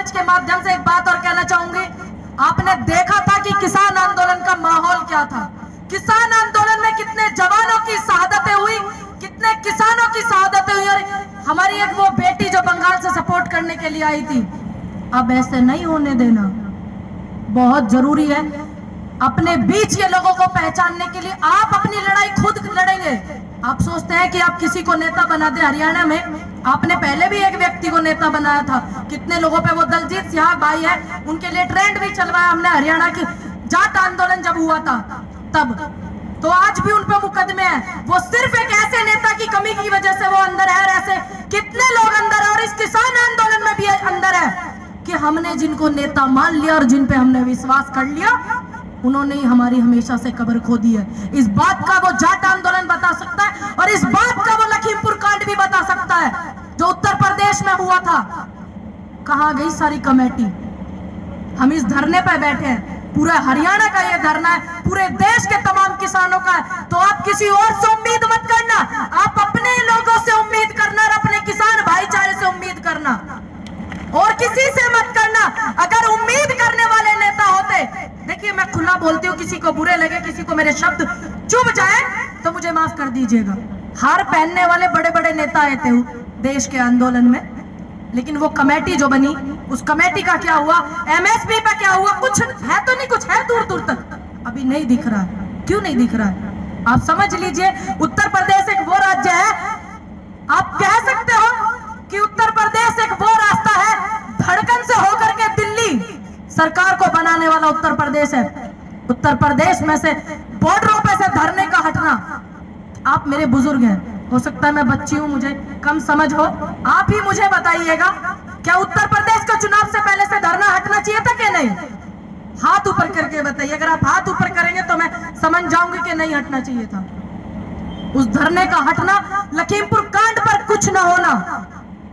मंच के माध्यम से एक बात और कहना चाहूंगी। आपने देखा था कि किसान आंदोलन का माहौल क्या था। किसान आंदोलन में कितने जवानों की शहादतें हुई, कितने किसानों की शहादतें हुई। और हमारी एक वो बेटी जो बंगाल से सपोर्ट करने के लिए आई थी। अब ऐसे नहीं होने देना, बहुत जरूरी है। अपने बीच के लोगों को पहचानने के लिए आप अपनी लड़ाई खुद लड़ेंगे। आप सोचते हैं कि आप किसी को नेता बना दे। हरियाणा में आपने पहले भी एक व्यक्ति को नेता बनाया था। कितने लोगों पे वो दलजीत सिंह भाई है, उनके लिए ट्रेंड भी चलवाया हमने। हरियाणा की जाट आंदोलन जब हुआ था तब, तो आज भी उन पे मुकदमे हैं। वो सिर्फ एक ऐसे नेता की कमी की वजह से वो अंदर है। ऐसे कितने लोग अंदर है और इस किसान आंदोलन में भी अंदर है कि हमने जिनको नेता मान लिया और जिन पे हमने विश्वास कर लिया, उन्होंने ही हमारी हमेशा से कब्र खो दी है। इस बात का वो जाट आंदोलन बता सकता है और इस बात का वो लखीमपुर कांड भी बता सकता है जो उत्तर प्रदेश में हुआ था। कहां गई सारी कमेटी? हम इस धरने पर बैठे हैं, पूरा हरियाणा का ये धरना है, पूरे देश के तमाम किसानों का है। तो आप किसी और से उम्मीद मत करना, आप अपने लोगों से उम्मीद करना और अपने किसान भाईचारे से उम्मीद करना और किसी से मत करना। अगर उम्मीद करने वाले नेता होते, देखिए मैं खुला बोलती हूँ, किसी को बुरे लगे, किसी को मेरे शब्द चुभ जाए तो मुझे माफ कर दीजिएगा। हार पहनने वाले बड़े बड़े नेता आए थे देश के आंदोलन में, लेकिन वो कमेटी जो बनी, उस कमेटी का क्या हुआ, एमएसपी पे क्या हुआ? कुछ है तो नहीं, कुछ है दूर दूर तक अभी नहीं दिख रहा है। क्यों नहीं दिख रहा है? आप समझ लीजिए, उत्तर प्रदेश एक वो राज्य है, आप कह सकते हो कि उत्तर प्रदेश एक वो रास्ता है, धड़कन से होकर के दिल्ली सरकार को बनाने वाला उत्तर प्रदेश है। उत्तर प्रदेश में से बॉर्डरों पे से धरने का हटना, आप मेरे बुजुर्ग हैं, हो सकता है मैं बच्ची हूं, मुझे कम समझ हो, आप ही मुझे बताइएगा, क्या उत्तर प्रदेश को चुनाव से पहले से धरना हटना चाहिए था कि नहीं? हाथ ऊपर करके बताइए। अगर आप हाथ ऊपर करेंगे तो मैं समझ जाऊंगी कि नहीं हटना चाहिए था। उस धरने का हटना, लखीमपुर कांड पर कुछ न होना,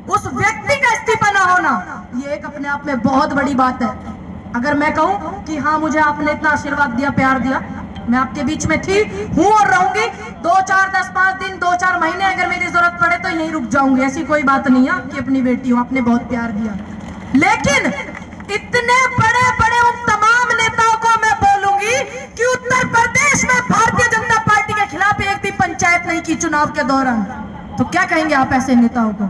उस व्यक्ति का इस्तीफा न होना, ये एक अपने आप में बहुत बड़ी बात है। अगर मैं कहूं कि हाँ मुझे आपने इतना आशीर्वाद दिया, प्यार दिया, मैं आपके बीच में थी, हूं और रहूंगी, 2, 4, 10, 5 दिन, 2, 4 महीने अगर मेरी जरूरत पड़े तो यहीं रुक जाऊंगी, ऐसी कोई बात नहीं है। आपकी अपनी बेटी हूं, आपने बहुत प्यार दिया। लेकिन इतने बड़े बड़े उन तमाम नेताओं को मैं बोलूंगी कि उत्तर प्रदेश में भारतीय जनता पार्टी के खिलाफ एक भी पंचायत नहीं की चुनाव के दौरान, तो क्या कहेंगे आप ऐसे नेताओं को?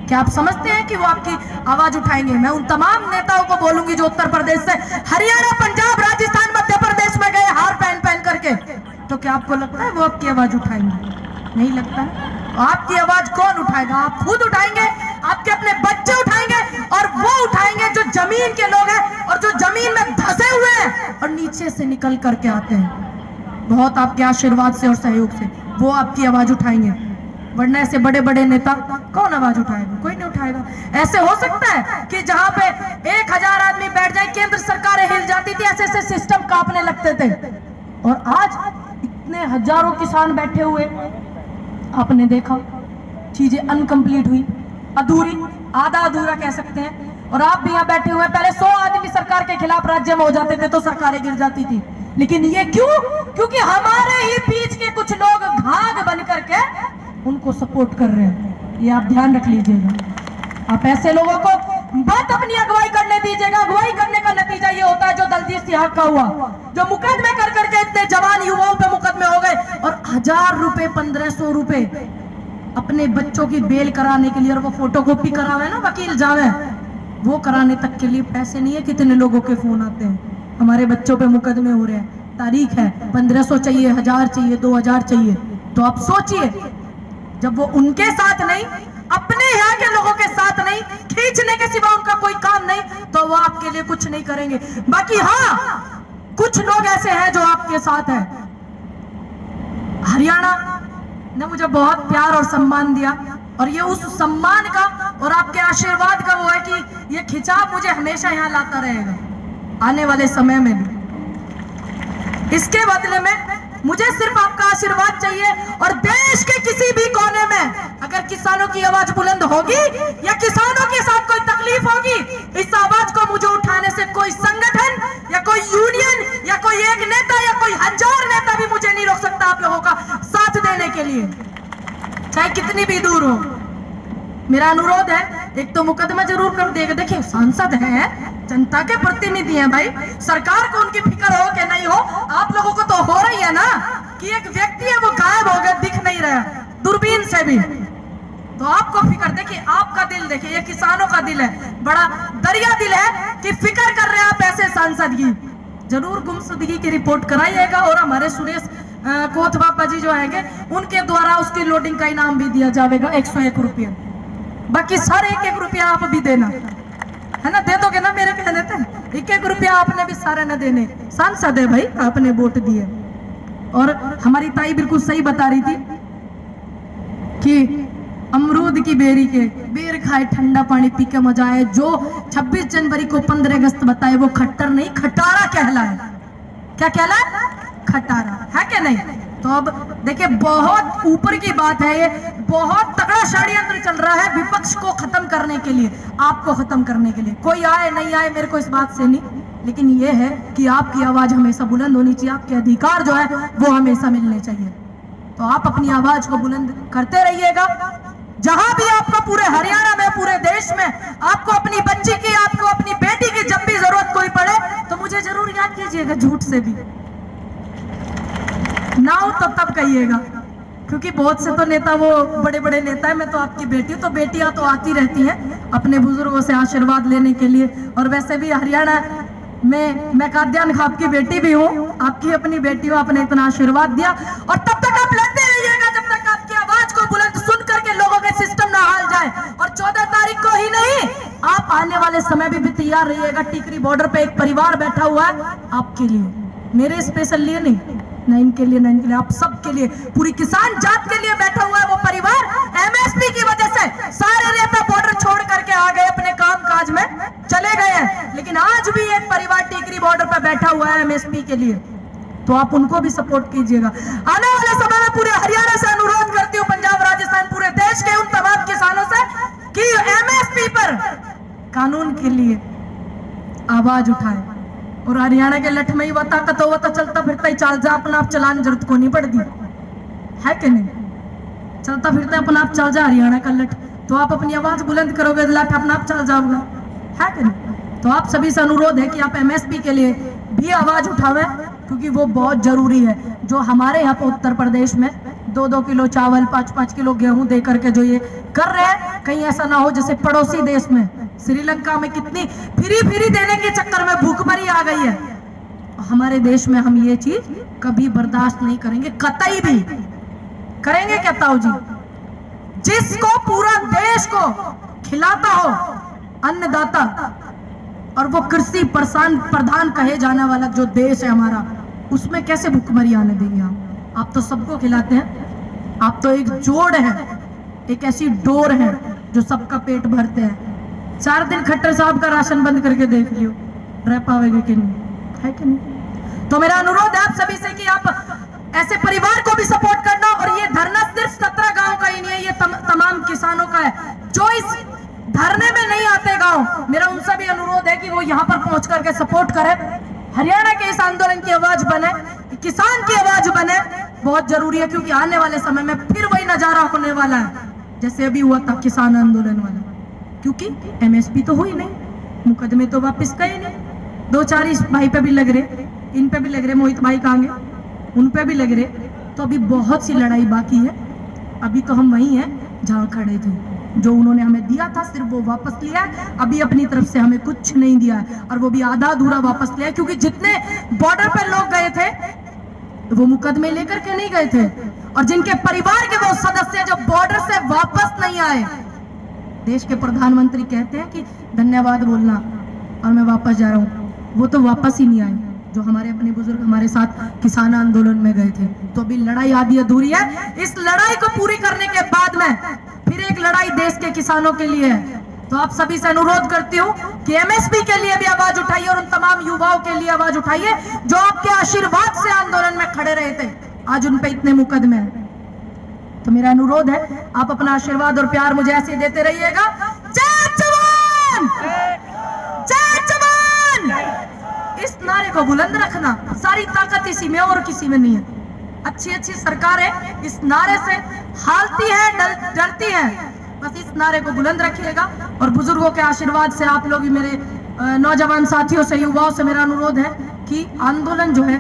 क्या आप समझते हैं कि वो आपकी आवाज उठाएंगे? मैं उन तमाम नेताओं को बोलूंगी जो उत्तर प्रदेश से हरियाणा, पंजाब, राजस्थान, मध्य प्रदेश में गए हार पहन करके, तो क्या आपको लगता है वो आपकी आवाज उठाएंगे? नहीं लगता है। आपकी आवाज कौन उठाएगा? आप खुद उठाएंगे, आपके अपने बच्चे उठाएंगे, और वो उठाएंगे जो जमीन के लोग हैं और जो जमीन में धंसे हुए हैं और नीचे से निकल करके आते हैं, बहुत आपके आशीर्वाद से और सहयोग से वो आपकी आवाज उठाएंगे। वरना ऐसे बड़े बड़े नेता कौन आवाज उठाएगा? कोई नहीं उठाएगा। ऐसे हो सकता है कि जहां पे 1000 आदमी बैठ जाए, केंद्र सरकारें हिल जाती थी, ऐसे ऐसे सिस्टम कांपने लगते थे, और आज इतने हजारों किसान बैठे हुए, आपने देखा चीजें अनकंप्लीट हुई, अधूरी, आधा अधूरा कह सकते हैं। और आप भी यहाँ बैठे हुए हैं, पहले 100 आदमी सरकार के खिलाफ राज्य में हो जाते थे तो सरकारें गिर जाती थी, लेकिन ये क्यों? क्योंकि हमारे ही बीच के कुछ लोग घाघ बन करके उनको सपोर्ट कर रहे हैं। ये आप ध्यान रख लीजिएगा। आप ऐसे लोगों को मत अपनी अगुवाई करने दीजिएगा। अगुवाई करने का नतीजा ये होता है जो दलजीत सिंह का हुआ, जो मुकदमे कर करके इतने जवान युवाओं पे मुकदमे हो गए, और 1000 रुपए, 1500 रुपए अपने बच्चों की बेल कराने के लिए, और वो फोटोकॉपी करावे ना वकील जावे, वो कराने तक के लिए पैसे नहीं है। कितने लोगों के फोन आते हैं, हमारे बच्चों पे मुकदमे हो रहे हैं, तारीख है, 1500 चाहिए, 1000 चाहिए, 2000 चाहिए। तो आप सोचिए, जब वो उनके साथ नहीं, अपने यहाँ के लोगों के साथ नहीं, खींचने के सिवा उनका कोई काम नहीं, तो वो आपके लिए कुछ नहीं करेंगे। बाकी हाँ, कुछ लोग ऐसे हैं जो आपके साथ हैं। हरियाणा ने मुझे बहुत प्यार और सम्मान दिया, और ये उस सम्मान का और आपके आशीर्वाद का वो है कि ये खिंचाव मुझे हमेशा यहाँ लाता रहेगा, आने वाले समय में भी। इसके बदले में मुझे सिर्फ आपका आशीर्वाद चाहिए, और देश के किसी भी कोने में अगर किसानों की आवाज बुलंद होगी या किसानों के साथ कोई तकलीफ होगी, इस आवाज को मुझे उठाने से कोई संगठन या कोई यूनियन या कोई एक नेता या कोई 1000 नेता भी मुझे नहीं रोक सकता आप लोगों का साथ देने के लिए, चाहे कितनी भी दूर हो। मेरा अनुरोध है एक तो मुकदमा जरूर कर देगा। देखिए सांसद हैं, जनता के प्रतिनिधि हैं भाई, सरकार को उनकी फिक्र हो कि नहीं हो, आप लोगों को तो हो रही है ना कि एक व्यक्ति है वो गायब हो गया, दिख नहीं रहा दूरबीन से भी, तो आपको फिक्र। देखिए आपका दिल देखिए, ये किसानों का दिल है, बड़ा दरिया दिल है कि फिक्र कर रहे हैं आप ऐसे सांसद की। जरूर गुमशुदगी की रिपोर्ट कराइएगा और हमारे सुरेश कोथ बाबा जी जो है उनके द्वारा उसकी लोडिंग का इनाम भी दिया जाएगा 101 रुपया। बाकी सर 1-1 रुपया आप भी देना है ना, दे दोगे ना मेरे कहने पे? 1-1 रुपया आपने भी सारे न देने, सांसद है भाई, आपने वोट दिए। और हमारी ताई बिल्कुल सही बता रही थी कि अमरूद की बेरी के बेर खाए ठंडा पानी पी के मजा आए। जो 26 जनवरी को 15 अगस्त बताए वो खट्टर नहीं खटारा कहलाए। क्या कहलाए? खटारा है कि नहीं? तो अब देखिए बहुत ऊपर की बात है, ये बहुत तगड़ा षड्यंत्र चल रहा है विपक्ष को खत्म करने के लिए, आपको खत्म करने के लिए। कोई आए नहीं आए मेरे को इस बात से नहीं, लेकिन ये है कि आपकी आवाज हमेशा बुलंद होनी चाहिए, आपके अधिकार जो है वो हमेशा मिलने चाहिए। तो आप अपनी आवाज को बुलंद करते रहिएगा। जहां भी आपको, पूरे हरियाणा में, पूरे देश में आपको अपनी बच्ची की, आपको अपनी बेटी की जब भी जरूरत कोई पड़े तो मुझे जरूर याद कीजिएगा, झूठ से भी ना हो तो तब कहिएगा, क्योंकि बहुत से तो नेता वो बड़े बड़े नेता है, मैं तो आपकी बेटी हूँ। तो बेटियां तो आती रहती हैं अपने बुजुर्गों से आशीर्वाद लेने के लिए, और वैसे भी हरियाणा में मैं काद्यान खाप की बेटी भी हूँ, आपकी अपनी बेटी हूँ, आपने इतना आशीर्वाद दिया। और तब तक आप लड़ते रहिएगा जब तक आपकी आवाज को बुलंद सुन करके लोगों के सिस्टम ना हाल जाए। और 14 तारीख को ही नहीं, आप आने वाले समय भी तैयार रहिएगा। टिकरी बॉर्डर पे एक परिवार बैठा हुआ है आपके लिए, मेरे स्पेशल लिए नहीं, ना इनके लिए, ना इनके लिए, आप सबके लिए, पूरी किसान जात के लिए बैठा हुआ है वो परिवार। एमएसपी की वजह से सारे नेता बॉर्डर छोड़ करके आ गए, अपने काम काज में चले गए हैं, लेकिन आज भी एक परिवार टिकरी बॉर्डर पर बैठा हुआ है एमएसपी के लिए, तो आप उनको भी सपोर्ट कीजिएगा। आने वाले समय में पूरे हरियाणा से अनुरोध करती हूँ, पंजाब, राजस्थान, पूरे देश के उन तमाम किसानों से कि एमएसपी पर कानून के लिए आवाज उठाए। और हरियाणा के लठ में ही वो ताकत हो, तो चलता फिरता ही चल जा, अपना आप चलाने जरूरत को नहीं पड़ती है कि नहीं? चलता फिरता अपना आप चल जा हरियाणा का लठ, तो आप अपनी आवाज बुलंद करोगे, लठ अपना आप चल जाओगे, है कि नहीं? तो आप सभी से अनुरोध है कि आप एमएसपी के लिए भी आवाज उठावें, क्योंकि वो बहुत जरूरी है। जो हमारे यहाँ पे उत्तर प्रदेश में 2-2 किलो चावल, 5-5 किलो गेहूं दे करके जो ये कर रहे हैं, कहीं ऐसा ना हो जैसे पड़ोसी देश में श्रीलंका में कितनी फ्री देने के चक्कर में भूखमरी आ गई है। हमारे देश में हम ये चीज कभी बर्दाश्त नहीं करेंगे, कतई भी। करेंगे क्या ताऊ जी? जिसको पूरा देश को खिलाता हो, अन्नदाता, और वो कृषि प्रधान कहे जाने वाला जो देश है हमारा, उसमें कैसे भूखमरी आने देंगे आप तो सबको खिलाते हैं, आप तो एक जोड़ है, एक ऐसी डोर है जो सबका पेट भरते हैं। 4 दिन खट्टर साहब का राशन बंद करके देख लियो, रह पाओगे कि नहीं, है कि नहीं? तो मेरा अनुरोध है आप सभी से कि आप ऐसे परिवार को भी सपोर्ट करना। और ये धरना सिर्फ 17 गांव का ही नहीं है, ये तमाम किसानों का है जो इस धरने में नहीं आते गांव। मेरा उनसे भी अनुरोध है कि वो यहाँ पर पहुंच करके सपोर्ट करें, हरियाणा के इस आंदोलन की आवाज बने, किसान की आवाज बने, बहुत जरूरी है। क्योंकि आने वाले समय में फिर वही नजारा होने वाला है जैसे अभी हुआ था किसान आंदोलन वाला, क्योंकि एमएसपी तो हुई नहीं, मुकदमे तो वापस गए नहीं। 2-4 इस भाई पे भी लग रहे, इन पे भी लग रहे, मोहित भाई कहांगे, उन पे भी लग रहे। तो अभी बहुत सी लड़ाई बाकी है। अभी तो हम वही हैं जहाँ खड़े थे, जो उन्होंने हमें दिया था सिर्फ वो वापस लिया, अभी अपनी तरफ से हमें कुछ नहीं दिया है, और वो भी आधा अधूरा वापस लिया। क्योंकि जितने बॉर्डर पे लोग गए थे वो मुकदमे लेकर के नहीं गए थे, और जिनके परिवार के वो सदस्य जो बॉर्डर से वापस नहीं आए, देश के प्रधानमंत्री कहते हैं कि धन्यवाद बोलना और मैं वापस जा रहा हूँ, वो तो वापस ही नहीं आए, जो हमारे अपने बुजुर्ग हमारे साथ किसान आंदोलन में गए थे। तो अभी लड़ाई आधी अधूरी है, इस लड़ाई को पूरी करने के बाद में फिर एक लड़ाई देश के किसानों के लिए है। तो आप सभी से अनुरोध करती हूँ कि एमएसपी के लिए भी आवाज उठाइए, और उन तमाम युवाओं के लिए आवाज उठाइए जो आपके आशीर्वाद से आंदोलन में खड़े रहे थे, आज उन पे इतने मुकदमे हैं। तो मेरा अनुरोध है आप अपना आशीर्वाद और प्यार मुझे ऐसे देते रहिएगा। जय जवान, जय जवान, इस नारे को बुलंद रखना, सारी ताकत इसी में और किसी में नहीं है। अच्छी अच्छी सरकारें इस नारे से हालती है, डरती है, बस इस नारे को बुलंद रखिएगा और बुजुर्गों के आशीर्वाद से आप लोग, मेरे नौजवान साथियों से, युवाओं से मेरा अनुरोध है कि आंदोलन जो है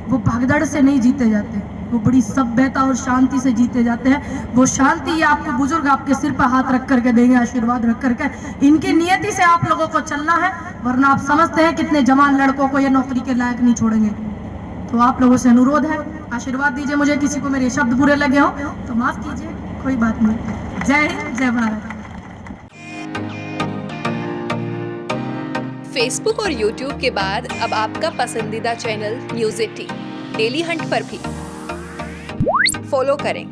वो भगदड़ से नहीं जीते जाते, वो बड़ी सभ्यता और शांति से जीते जाते हैं। वो शांति ये आपको बुजुर्ग आपके सिर पर हाथ रख करके देंगे, आशीर्वाद रख करके। इनकी नियति से आप लोगों को चलना है, वरना आप समझते हैं कितने जवान लड़कों को ये नौकरी के लायक नहीं छोड़ेंगे। तो आप लोगों से अनुरोध है, आशीर्वाद दीजिए मुझे। किसी को मेरे शब्द बुरे लगे हो तो माफ कीजिए, कोई बात नहीं। जय हिंद, जय भारत। फेसबुक और यूट्यूब के बाद अब आपका पसंदीदा चैनल न्यूज़ 18 डेली हंट पर भी फॉलो करें।